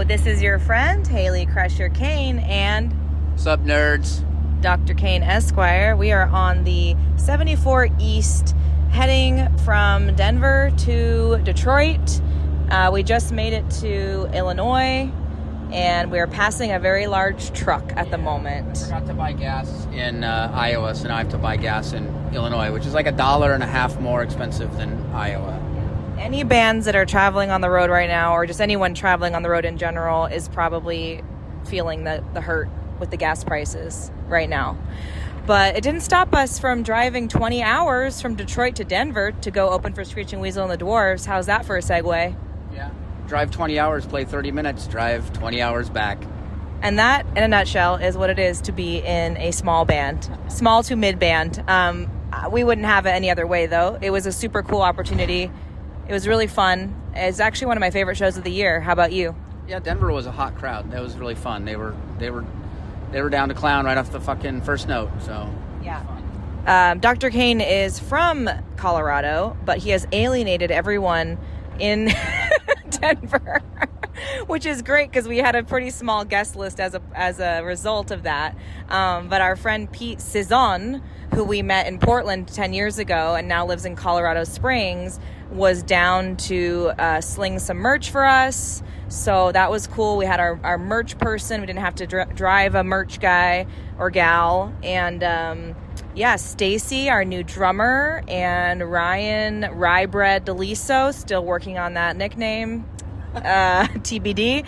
This is your friend, Hayley Crusher Cain, and... Sup, nerds? Dr. Cain Esquire. We are on the 74 East, heading from Denver to Detroit. We just made it to Illinois, and we're passing a very large truck at the moment. I forgot to buy gas in Iowa, so now I have to buy gas in Illinois, which is like $1.50 more expensive than Iowa. Any bands that are traveling on the road right now, or just anyone traveling on the road in general, is probably feeling the hurt with the gas prices right now. But it didn't stop us from driving 20 hours from Detroit to Denver to go open for Screeching Weasel and the Dwarves. How's that for a segue? Yeah. Drive 20 hours, play 30 minutes, drive 20 hours back. And that, in a nutshell, is what it is to be in a small band. Small to mid band. We wouldn't have it any other way, though. It was a super cool opportunity. It was really fun. It's actually one of my favorite shows of the year. How about you? Yeah, Denver was a hot crowd. That was really fun. They were down to clown right off the fucking first note. So yeah. Dr. Cain is from Colorado, but he has alienated everyone in Denver, which is great because we had a pretty small guest list as a result of that. But our friend Pete Cizon, who we met in Portland 10 years ago and now lives in Colorado Springs, was down to sling some merch for us. So that was cool. We had our merch person. We didn't have to drive a merch guy or gal. And Stacy, our new drummer, and Ryan Ryebread DeLiso, still working on that nickname, TBD.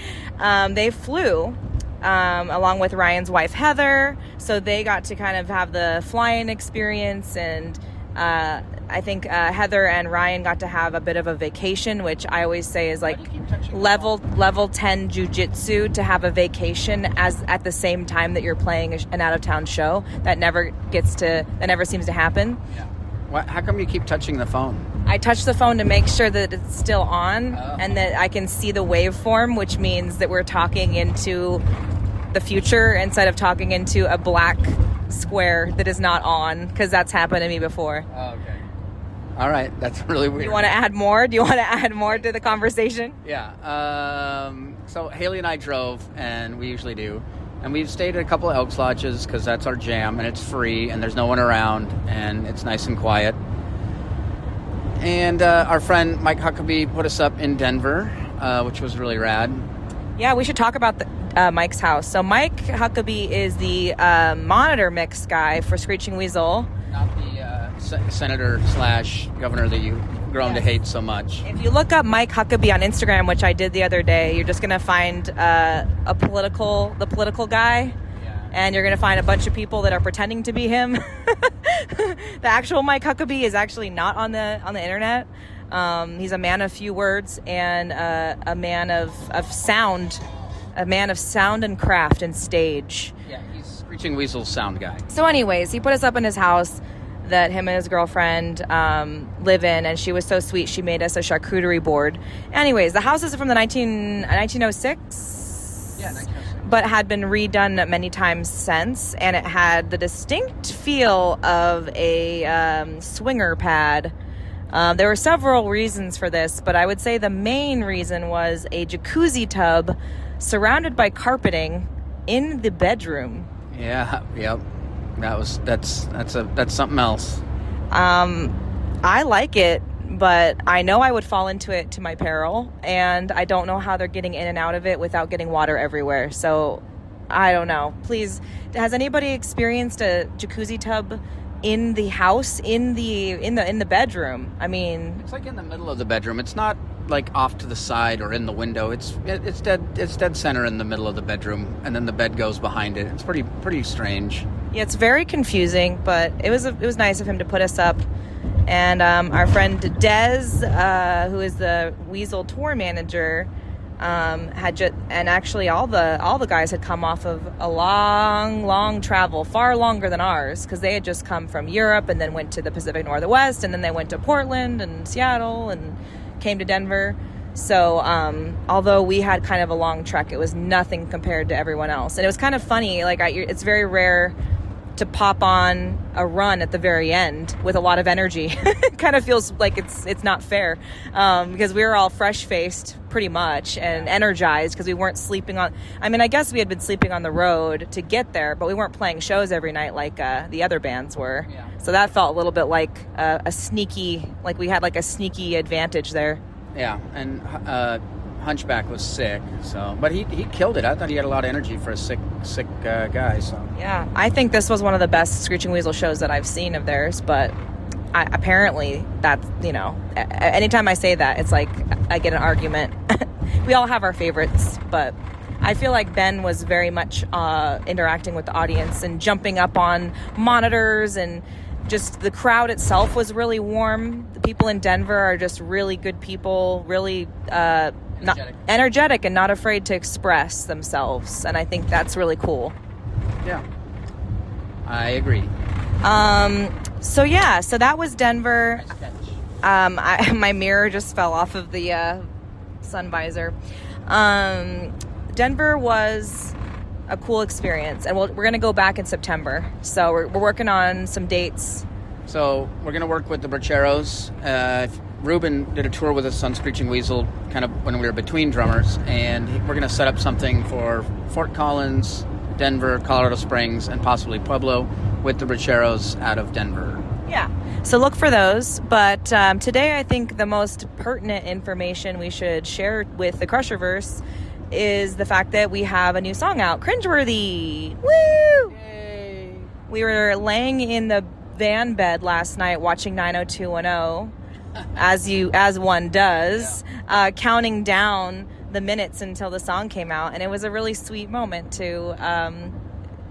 They flew along with Ryan's wife, Heather. So they got to kind of have the flying experience, and I think Heather and Ryan got to have a bit of a vacation, which I always say is like level 10 jujitsu, to have a vacation at the same time that you're playing an out of town show. That never seems to happen. Yeah. How come you keep touching the phone? I touch the phone to make sure that it's still on and that I can see the waveform, which means that we're talking into the future instead of talking into a black square that is not on, because that's happened to me before. Oh, okay. All right, that's really weird. Do you want to add more? Do you want to add more to the conversation? Yeah. So Hayley and I drove, and we usually do, and we've stayed at a couple of Elks Lodges because that's our jam, and it's free, and there's no one around, and it's nice and quiet. And our friend Mike Huckabee put us up in Denver, which was really rad. Yeah, we should talk about Mike's house. So Mike Huckabee is the monitor mix guy for Screeching Weasel. Not the senator / governor that you've grown to hate so much. If you look up Mike Huckabee on Instagram, which I did the other day, you're just going to find the political guy. Yeah. And you're going to find a bunch of people that are pretending to be him. The actual Mike Huckabee is actually not on the internet. He's a man of few words and a man of sound. A man of sound and craft and stage. Yeah, he's Screeching Weasel's sound guy. So anyways, he put us up in his house that him and his girlfriend live in, and she was so sweet, she made us a charcuterie board. Anyways, the house is from the 1906? Yeah, 1906. But had been redone many times since, and it had the distinct feel of a swinger pad. There were several reasons for this, but I would say the main reason was a jacuzzi tub surrounded by carpeting in the bedroom. Yeah, yep. That's something else. I like it, but I know I would fall into it to my peril, and I don't know how they're getting in and out of it without getting water everywhere. So I don't know. Please, has anybody experienced a jacuzzi tub in the house, in the bedroom? I mean, it's like in the middle of the bedroom. It's not like off to the side or in the window. It's dead center in the middle of the bedroom, and then the bed goes behind it. It's pretty strange. Yeah, it's very confusing, but it was nice of him to put us up. And our friend Dez, who is the Weasel tour manager, and actually all the guys had come off of a long travel, far longer than ours, because they had just come from Europe and then went to the Pacific Northwest, and then they went to Portland and Seattle and came to Denver. So although we had kind of a long trek, it was nothing compared to everyone else. And it was kind of funny, like it's very rare to pop on a run at the very end with a lot of energy. It kind of feels like it's not fair, because we were all fresh-faced pretty much and energized because we weren't sleeping on... I mean, I guess we had been sleeping on the road to get there, but we weren't playing shows every night like the other bands were. Yeah. So that felt a little bit like a sneaky... Like we had like a sneaky advantage there. Yeah, and Hunchback was sick, but he killed it. I thought he had a lot of energy for a sick guy. So yeah, I think this was one of the best Screeching Weasel shows that I've seen of theirs, but apparently that's, anytime I say that, it's like I get an argument. We all have our favorites, but I feel like Ben was very much interacting with the audience and jumping up on monitors, and just the crowd itself was really warm. The people in Denver are just really good people, really energetic and not afraid to express themselves, and I think that's really cool. Yeah, I agree. So that was Denver. My mirror just fell off of the sun visor. Denver was a cool experience, and we're going to go back in September. So we're working on some dates. So we're going to work with the Bracheros. Ruben did a tour with us on Screeching Weasel kind of when we were between drummers, and we're going to set up something for Fort Collins, Denver, Colorado Springs, and possibly Pueblo with the Bracheros out of Denver. Yeah. So look for those. But today I think the most pertinent information we should share with the Crusherverse is the fact that we have a new song out, Cringeworthy. Woo! Yay! We were laying in the van bed last night watching 90210, as one does, counting down the minutes until the song came out, and it was a really sweet moment to...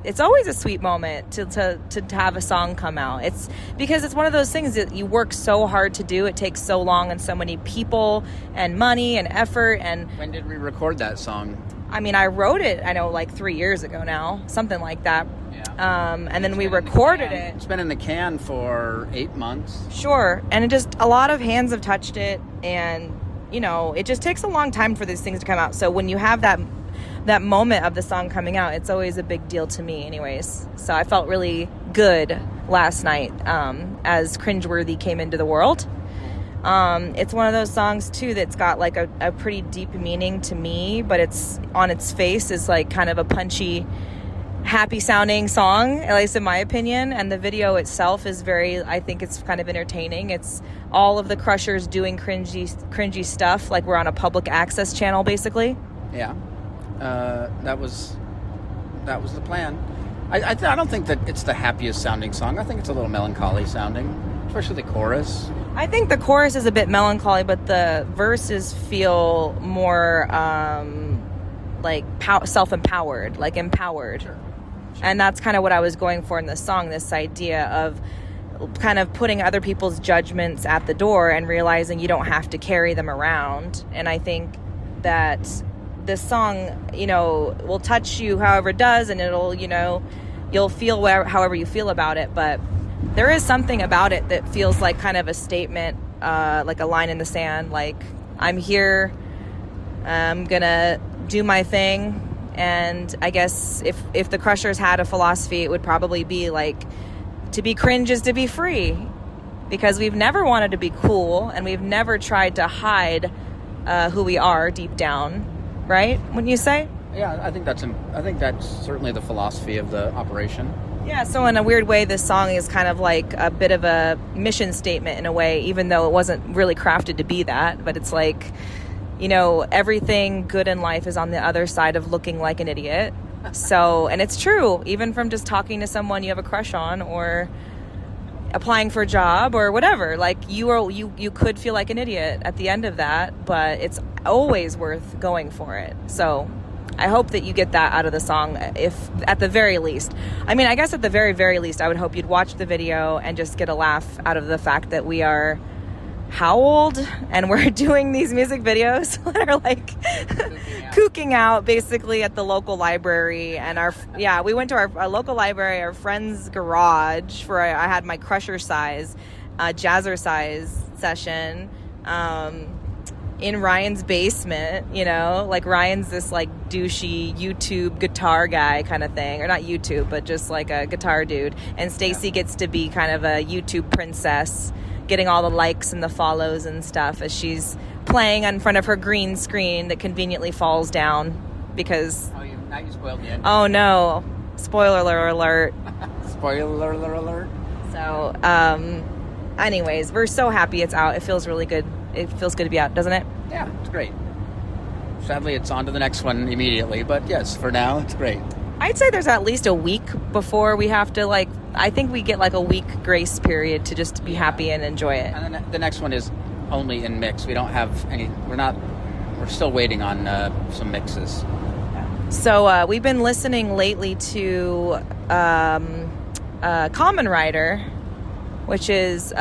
It's always a sweet moment to have a song come out. It's because it's one of those things that you work so hard to do. It takes so long and so many people and money and effort. And when did we record that song? I mean, I wrote it, I know, like 3 years ago now, something like that. Yeah. And then we recorded it. It's been in the can for 8 months. Sure. And it just, a lot of hands have touched it, and, it just takes a long time for these things to come out. So when you have that moment of the song coming out, it's always a big deal to me anyways. So I felt really good last night as Cringeworthy came into the world. It's one of those songs too that's got like a pretty deep meaning to me, but it's on its face is like kind of a punchy, happy sounding song, at least in my opinion. And the video itself is I think it's kind of entertaining. It's all of the Crushers doing cringy stuff, like we're on a public access channel basically. Yeah. That was the plan. I don't think that it's the happiest sounding song. I think it's a little melancholy sounding, especially the chorus. I think the chorus is a bit melancholy, but the verses feel more like self-empowered, like empowered. Sure. And that's kind of what I was going for in this song, this idea of kind of putting other people's judgments at the door and realizing you don't have to carry them around. And I think that this song, will touch you however it does, and it'll, you'll feel however you feel about it. But there is something about it that feels like kind of a statement, like a line in the sand, like, I'm here, I'm gonna do my thing. And I guess if the Crushers had a philosophy, it would probably be like, to be cringe is to be free, because we've never wanted to be cool, and we've never tried to hide who we are deep down. Right? Wouldn't you say? Yeah, I think that's certainly the philosophy of the operation. Yeah, so in a weird way, this song is kind of like a bit of a mission statement in a way, even though it wasn't really crafted to be that. But it's like, everything good in life is on the other side of looking like an idiot. So, and it's true, even from just talking to someone you have a crush on, or applying for a job or whatever, like you could feel like an idiot at the end of that, but it's always worth going for it. So I hope that you get that out of the song, if at the very least. I mean, I guess at the very, very least, I would hope you'd watch the video and just get a laugh out of the fact that we are how old, and we're doing these music videos that are like kooking out basically at the local library. And we went to our local library, our friend's garage, for I had my Jazzercise session. in Ryan's basement, you know, like Ryan's this like douchey YouTube guitar guy kind of thing, or not YouTube, but just like a guitar dude. And Stacy gets to be kind of a YouTube princess, getting all the likes and the follows and stuff as she's playing in front of her green screen that conveniently falls down because... Oh, now you spoiled the ending. Oh, no. Spoiler alert. Spoiler alert. So, anyways, we're so happy it's out. It feels really good. It feels good to be out, doesn't it? Yeah, it's great. Sadly, it's on to the next one immediately, but yes, for now, it's great. I'd say there's at least a week before we have to, like, I think we get like a week grace period to just be happy and enjoy it. And then the next one is only in mix. We don't have any, we're still waiting on some mixes. So we've been listening lately to Common Rider, which is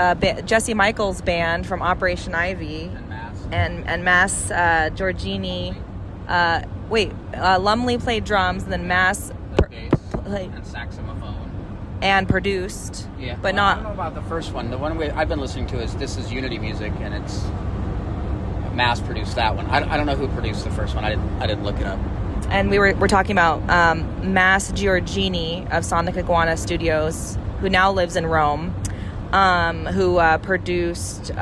Jesse Michaels' band from Operation Ivy. And Mass Giorgini. Lumley played drums, and then Mass played and saxophone and produced. Yeah, but not. I don't know about the first one. The one I've been listening to is This Is Unity Music, and it's Mass produced that one. I don't know who produced the first one. I didn't look it up. And we're talking about Mass Giorgini of Sonic Iguana Studios, who now lives in Rome, who produced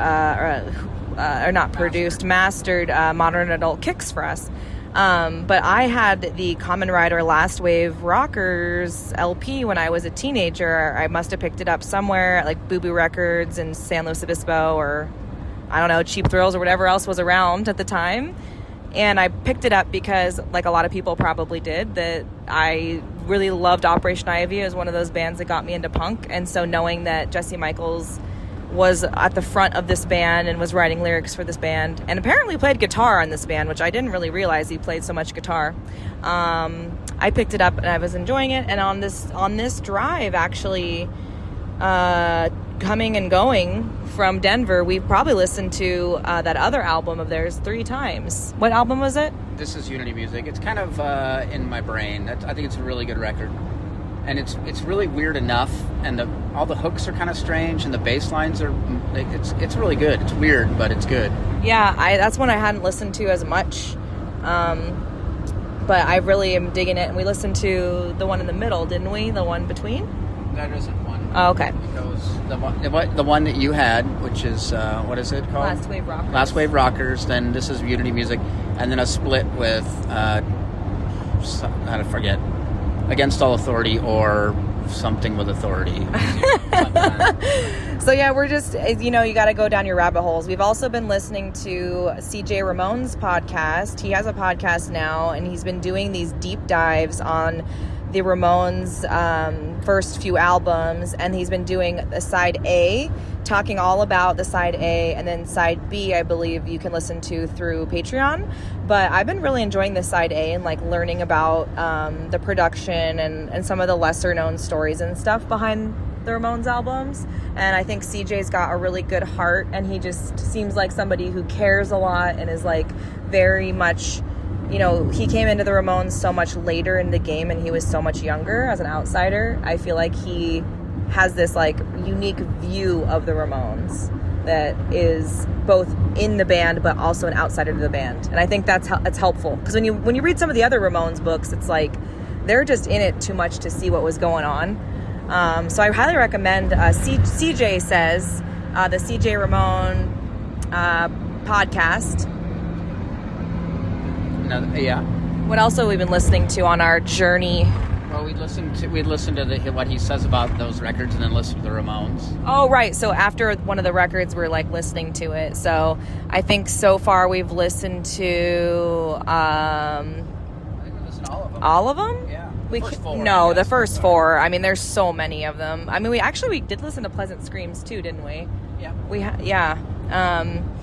mastered Modern Adult Kicks for us. But I had the Common Rider Last Wave Rockers LP when I was a teenager. I must have picked it up somewhere at like Boo Boo Records in San Luis Obispo, or I don't know, Cheap Thrills or whatever else was around at the time. And I picked it up because, like a lot of people probably did, that I really loved Operation Ivy. It was one of those bands that got me into punk. And so knowing that Jesse Michaels was at the front of this band and was writing lyrics for this band, and apparently played guitar on this band, which I didn't really realize he played so much guitar. I picked it up and I was enjoying it. And on this drive, actually, coming and going from Denver, we've probably listened to that other album of theirs 3 times. What album was it? This Is Unity Music. It's kind of in my brain. I think it's a really good record. And it's really weird enough, and all the hooks are kind of strange, and the bass lines are, it's really good. It's weird, but it's good. Yeah, that's one I hadn't listened to as much, but I really am digging it. And we listened to the one in the middle, didn't we? The one between? That isn't one. Oh, okay. It goes the one that you had, which is what is it called? Last Wave Rockers. Last Wave Rockers. Then This Is Unity Music, and then a split with how to forget. Against All Authority or Something with Authority. So yeah, we're just, you got to go down your rabbit holes. We've also been listening to CJ Ramon's podcast. He has a podcast now, and he's been doing these deep dives on the Ramones' first few albums, and he's been doing the side A, talking all about the side A, and then side B, I believe you can listen to through Patreon. But I've been really enjoying the side A and like learning about the production and some of the lesser known stories and stuff behind the Ramones albums. And I think CJ's got a really good heart, and he just seems like somebody who cares a lot and is like very much, he came into the Ramones so much later in the game, and he was so much younger as an outsider. I feel like he has this like unique view of the Ramones that is both in the band but also an outsider to the band, and I think that's helpful, because when you read some of the other Ramones books, it's like they're just in it too much to see what was going on. So I highly recommend CJ Says, the CJ Ramone podcast. Yeah. What else have we been listening to on our journey? Well, we'd listen to what he says about those records, and then listen to the Ramones. Oh, right. So after one of the records, we're like listening to it. So I think so far we've listened to I think we listened to all of them. All of them? Yeah. The first 4. I mean, there's so many of them. I mean, we did listen to Pleasant Screams too, didn't we? Yeah.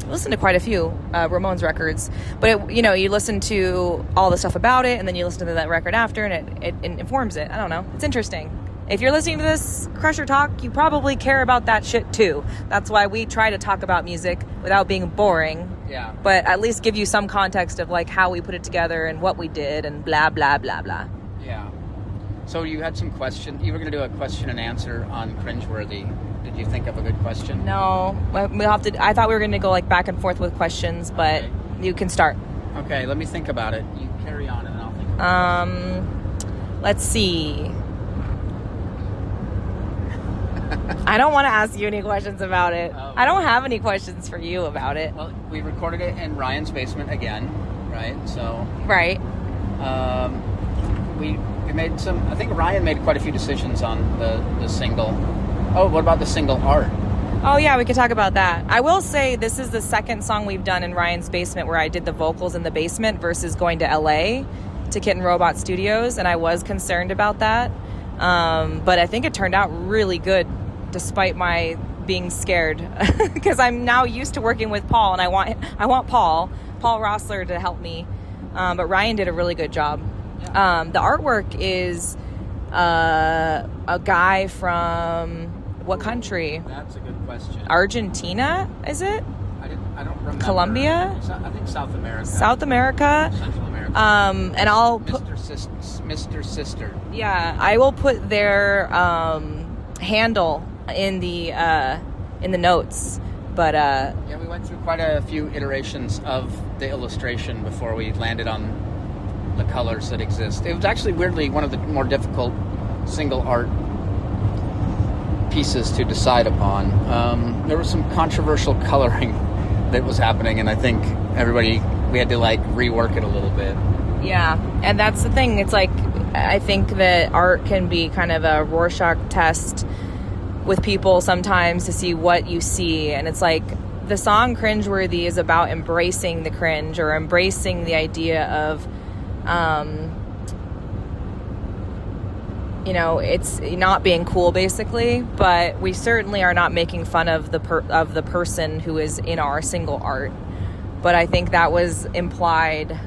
Listened to quite a few Ramones records, but you listen to all the stuff about it, and then you listen to that record after, and it informs it. I don't know. It's interesting. If you're listening to this Crusher Talk, you probably care about that shit too. That's why we try to talk about music without being boring. Yeah. But at least give you some context of like how we put it together and what we did and blah blah blah blah. Yeah. So you had some questions. You were going to do a question and answer on Cringeworthy. Did you think of a good question? No, we'll have to. I thought we were going to go like back and forth with questions, but okay. You can start. Okay, let me think about it. You carry on and then I'll think about it. Let's see. I don't want to ask you any questions about it. I don't have any questions for you about it. Well, we recorded it in Ryan's basement again, right? So Right. we made some. I think Ryan made quite a few decisions on the single. Oh, what about the single art? Oh, yeah, we could talk about that. I will say this is the second song we've done in Ryan's basement where I did the vocals in the basement versus going to LA to Kitten Robot Studios, and I was concerned about that. But I think it turned out really good despite my being scared because I'm now used to working with Paul, and I want Paul Rossler to help me. But Ryan did a really good job. Yeah. The artwork is a guy from what country? That's a good question. Argentina, is it? I don't remember. Colombia? I think South America. South America. Central America. And I'll put, Mr. Sister. yeah, I will put their handle in the notes. But Yeah, we went through quite a few iterations of the illustration before we landed on the colors that exist. It was actually weirdly one of the more difficult single art pieces to decide upon. There was some controversial coloring that was happening, and I think we had to like rework it a little bit. yeah, and that's the thing. It's like I think that art can be kind of a Rorschach test with people sometimes to see what you see, and it's like the song Cringeworthy is about embracing the cringe or embracing the idea of it's not being cool, basically, but we certainly are not making fun of the person who is in our single art. But I think that was implied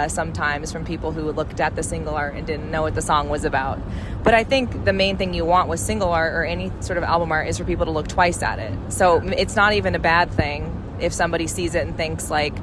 sometimes from people who looked at the single art and didn't know what the song was about. But I think the main thing you want with single art or any sort of album art is for people to look twice at it. So it's not even a bad thing if somebody sees it and thinks like,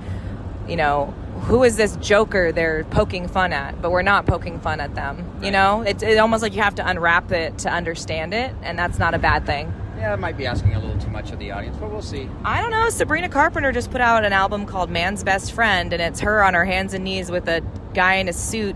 who is this joker they're poking fun at? But we're not poking fun at them. Right. It's almost like you have to unwrap it to understand it, and that's not a bad thing. Yeah, I might be asking a little too much of the audience, but we'll see. I don't know. Sabrina Carpenter just put out an album called Man's Best Friend, and it's her on her hands and knees with a guy in a suit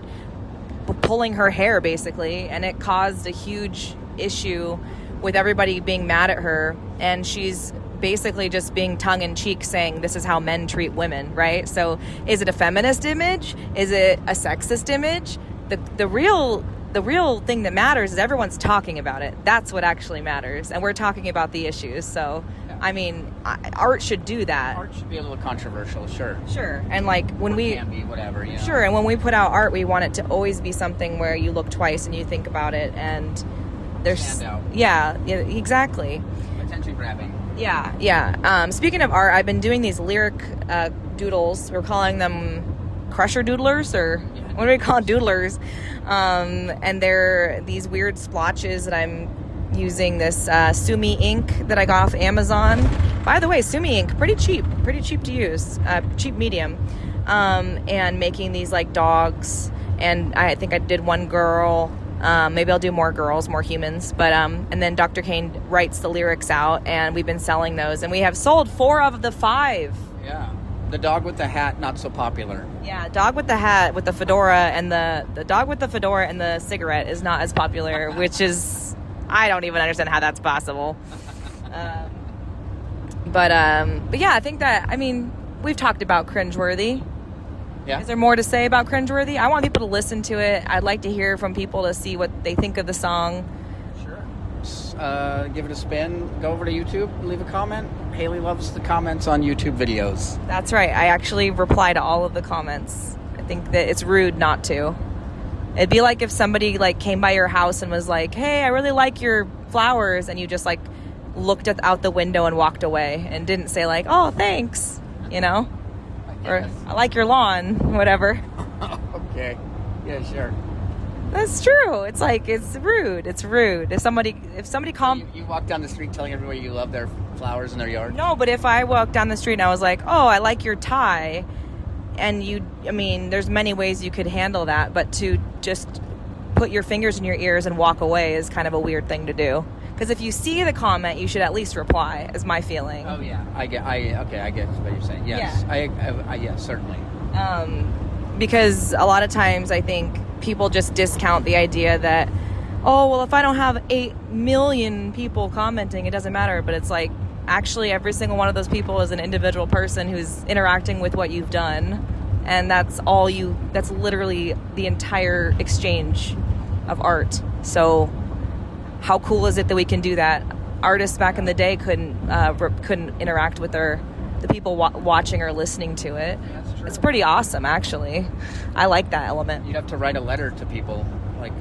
pulling her hair, basically, and it caused a huge issue with everybody being mad at her, and she's basically just being tongue-in-cheek saying this is how men treat women, right? So is it a feminist image? Is it a sexist image? The real thing that matters is everyone's talking about it. That's what actually matters, and we're talking about the issues. So yeah. I mean, art should do that. Art should be a little controversial, sure, and like when it can be whatever, sure, and when we put out art, we want it to always be something where you look twice and you think about it, and there's stand out. Yeah, exactly. Attention grabbing. Yeah. Speaking of art, I've been doing these lyric doodles. We're calling them crusher doodlers, or what do we call doodlers? And they're these weird splotches that I'm using this Sumi ink that I got off Amazon. By the way, Sumi ink, pretty cheap to use, cheap medium. And making these like dogs, and I think I did one girl. Maybe I'll do more girls, more humans. But and then Dr. Cain writes the lyrics out, and we've been selling those, and we have sold 4 of the 5. Yeah, the dog with the hat, not so popular. Yeah, dog with the hat with the fedora, and the dog with the fedora and the cigarette is not as popular, which is, I don't even understand how that's possible. But yeah, I think that, I mean, we've talked about Cringeworthy. Yeah. Is there more to say about Cringeworthy? I want people to listen to it. I'd like to hear from people to see what they think of the song. Sure. Give it a spin. Go over to YouTube. Leave a comment. Hayley loves the comments on YouTube videos. That's right. I actually reply to all of the comments. I think that it's rude not to. It'd be like if somebody like came by your house and was like, "Hey, I really like your flowers," and you just like looked out the window and walked away and didn't say like, "Oh, thanks," Or I like your lawn, whatever. Okay. Yeah, sure. That's true. It's like, it's rude. It's rude. If somebody You walk down the street telling everybody you love their flowers in their yard? No, but if I walked down the street and I was like, "Oh, I like your tie," and there's many ways you could handle that, but to just put your fingers in your ears and walk away is kind of a weird thing to do. Because if you see the comment, you should at least reply, is my feeling. Oh, yeah. I get what you're saying. Yes. Yeah. Yes, certainly. Because a lot of times I think people just discount the idea that, oh, well, if I don't have 8 million people commenting, it doesn't matter. But it's like, actually, every single one of those people is an individual person who's interacting with what you've done. And that's literally the entire exchange of art. So how cool is it that we can do that? Artists back in the day couldn't interact with the people watching or listening to it. That's true. It's pretty awesome, actually. I like that element. You'd have to write a letter to people, like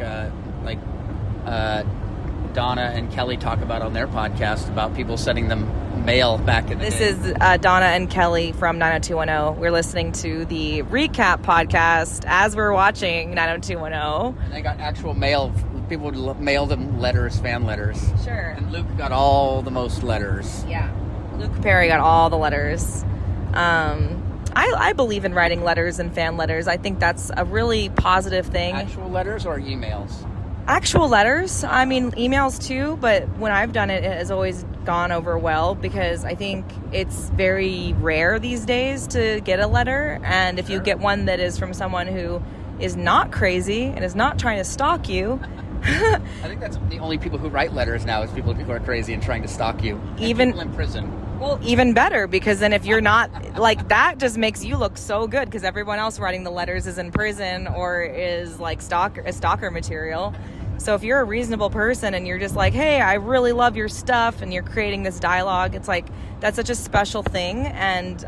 Donna and Kelly talk about on their podcast about people sending them mail back in the day. This is Donna and Kelly from 90210. We're listening to the recap podcast as we're watching 90210. And they got actual mail. People would mail them letters, fan letters. Sure. And Luke got all the most letters. Yeah. Luke Perry got all the letters. I believe in writing letters and fan letters. I think that's a really positive thing. Actual letters or emails? Actual letters. I mean, emails too, but when I've done it, it has always gone over well because I think it's very rare these days to get a letter. And if you get one that is from someone who is not crazy and is not trying to stalk you. I think that's the only people who write letters now is people who are crazy and trying to stalk you. And even people in prison. Well, even better, because then if you're not, like, that just makes you look so good because everyone else writing the letters is in prison or is like stalker material. So if you're a reasonable person and you're just like, hey, I really love your stuff, and you're creating this dialogue, it's like, that's such a special thing. And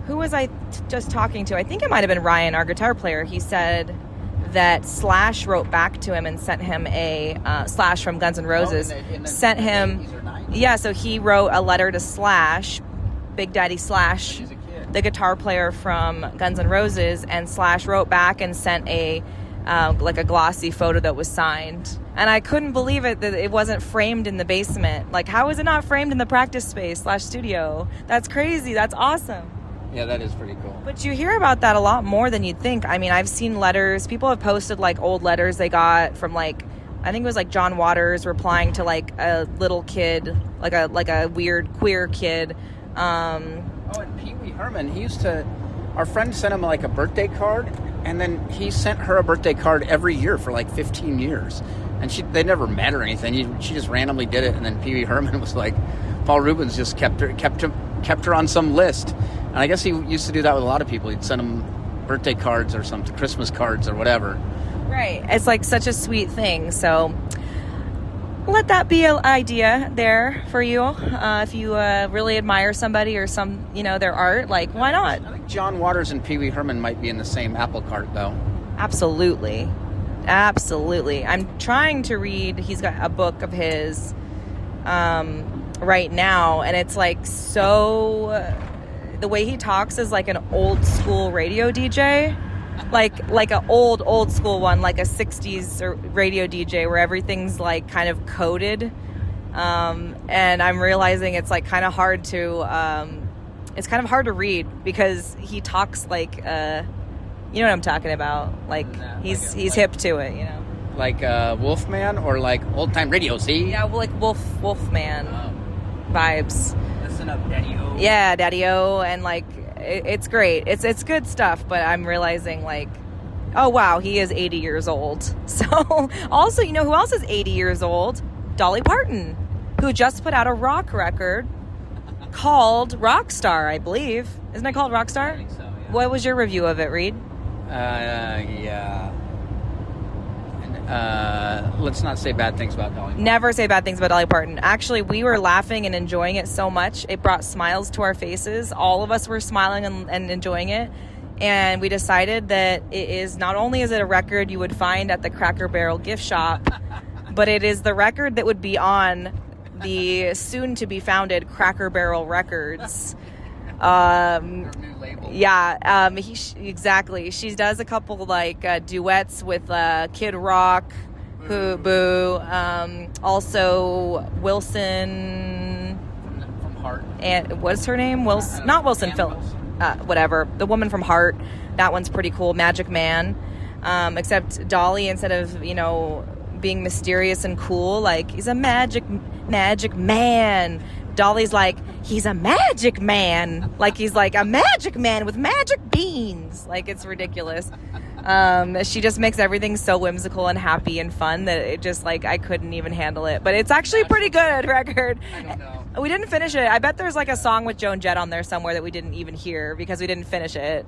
who was I just talking to? I think it might have been Ryan, our guitar player. He said that Slash wrote back to him and sent him a Slash from Guns N' Roses sent him. Yeah, so he wrote a letter to Slash, Big Daddy Slash, the guitar player from Guns N' Roses, and Slash wrote back and sent a glossy photo that was signed. And I couldn't believe it that it wasn't framed in the basement. Like, how is it not framed in the practice space / studio? That's crazy. That's awesome. Yeah, that is pretty cool. But you hear about that a lot more than you'd think. I mean, I've seen letters. People have posted, like, old letters they got from, like, I think it was, like, John Waters replying to, like, a little kid, like a weird queer kid. And Pee Wee Herman, our friend sent him, like, a birthday card, and then he sent her a birthday card every year for, like, 15 years. And they never met or anything. She just randomly did it, and then Pee Wee Herman was like, Paul Rubens just kept her on some list. And I guess he used to do that with a lot of people. He'd send them birthday cards or something, Christmas cards or whatever. Right. It's like such a sweet thing. So let that be an idea there for you. If you really admire somebody or their art, like, why not? I think John Waters and Pee Wee Herman might be in the same apple cart, though. Absolutely. I'm trying to read, he's got a book of his right now, and it's like so... The way he talks is like an old school radio DJ, like an old school one, like a 60s radio DJ where everything's like kind of coded. And I'm realizing it's like kind of hard to read because he talks like, you know what I'm talking about? Like he's hip to it, you know? Like Wolfman or like old time radio, see? Yeah, well, like Wolfman vibes. Listen up, Daddy-O. Yeah, Daddy-O, and like it's great. It's good stuff, but I'm realizing like, oh wow, he is 80 years old. So also, you know who else is 80 years old? Dolly Parton, who just put out a rock record called Rockstar, I believe. Isn't it called Rockstar? I think so, yeah. What was your review of it, Reed? Yeah. Let's not say bad things about Dolly Parton. Never say bad things about Dolly Parton. Actually, we were laughing and enjoying it so much. It brought smiles to our faces. All of us were smiling and enjoying it. And we decided that it is, not only is it a record you would find at the Cracker Barrel gift shop, but it is the record that would be on the soon-to-be-founded Cracker Barrel Records. New label. Yeah, exactly. She does a couple like duets with Kid Rock, Boo. Also Wilson from Heart. And what's her name? Not Wilson Phillips. Whatever. The woman from Heart. That one's pretty cool. Magic Man. Except Dolly, instead of being mysterious and cool, like, he's a magic man. Dolly's like, he's a magic man. Like, he's like a magic man with magic beans. Like, it's ridiculous. She just makes everything so whimsical and happy and fun that it just, like, I couldn't even handle it. But it's actually a pretty good record. I don't know. We didn't finish it. I bet there's, like, a song with Joan Jett on there somewhere that we didn't even hear because we didn't finish it.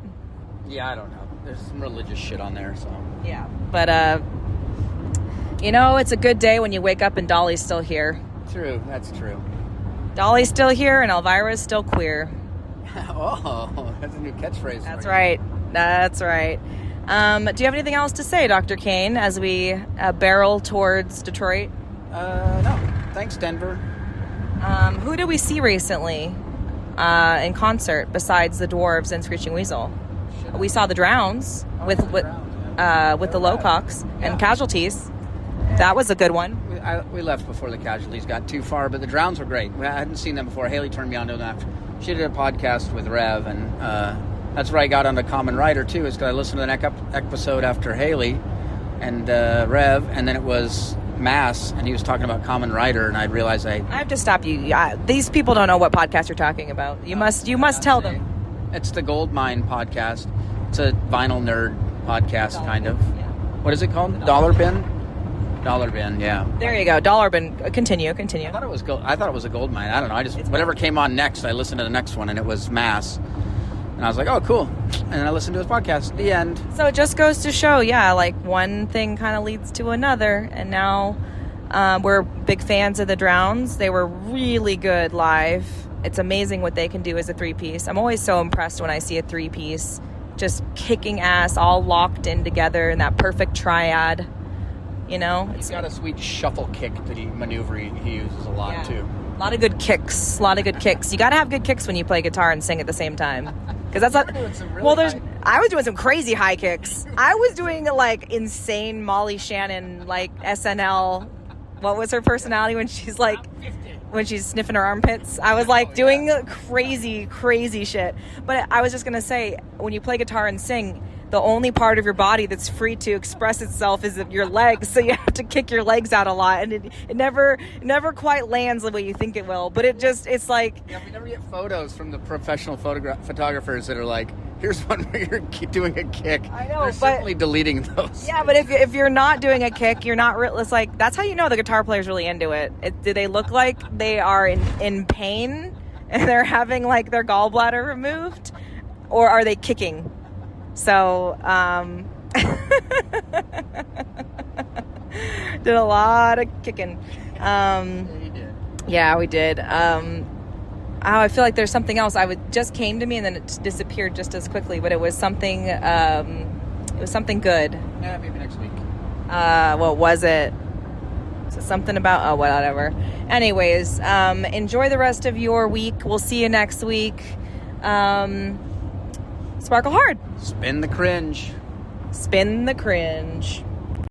Yeah, I don't know. There's some religious shit on there, so. Yeah. But, you know, it's a good day when you wake up and Dolly's still here. True, that's true. Dolly's still here and Elvira's still queer. Oh, that's a new catchphrase. That's right. That's right. Do you have anything else to say, Dr. Cain, as we barrel towards Detroit? No. Thanks, Denver. Who did we see recently in concert besides the Dwarves and Screeching Weasel? We saw the Drowns with the Lowcocks and Casualties. That was a good one. We left before the Casualties got too far, but the Drowns were great. I hadn't seen them before. Haley turned me on to them after. She did a podcast with Rev, and that's where I got onto Common Rider, too, is because I listened to the next episode after Haley and Rev, and then it was Mass, and he was talking about Common Rider, and I realized I have to stop you. These people don't know what podcast you're talking about. You must tell them. It's the Goldmine podcast. It's a vinyl nerd podcast, kind of. Yeah. What is it called? Dollar Bin? Dollar Bin, yeah. There you go. Dollar Bin. Continue. I thought it was a gold mine. I don't know. Whatever came on next, I listened to the next one, and it was Mass. And I was like, oh, cool. And then I listened to his podcast. The end. So it just goes to show, yeah, like one thing kind of leads to another. And now we're big fans of the Drowns. They were really good live. It's amazing what they can do as a three-piece. I'm always so impressed when I see a three-piece just kicking ass, all locked in together in that perfect triad. You know? He's got a sweet shuffle kick that he uses a lot, too. A lot of good kicks. You got to have good kicks when you play guitar and sing at the same time. Because that's not. I was doing some crazy high kicks. I was doing like insane Molly Shannon, like SNL. What was her personality when she's like, when she's sniffing her armpits? I was like doing crazy shit. But I was just gonna say, when you play guitar and sing, the only part of your body that's free to express itself is your legs, so you have to kick your legs out a lot, and it never quite lands the way you think it will, but it's like... Yeah, we never get photos from the professional photographers that are like, here's one where you're doing a kick. I know, They're certainly deleting those. Yeah, but if you're not doing a kick, you're not... It's like, that's how you know the guitar player's really into it. Do they look like they are in pain, and they're having, like, their gallbladder removed, or are they kicking? So, did a lot of kicking. Yeah, you did. Yeah, we did. I feel like there's something else. Just came to me and then it disappeared just as quickly, but it was something, good. Yeah, maybe next week. What was it? So something about, whatever. Anyways, enjoy the rest of your week. We'll see you next week. Sparkle hard. Spin the cringe. Spin the cringe.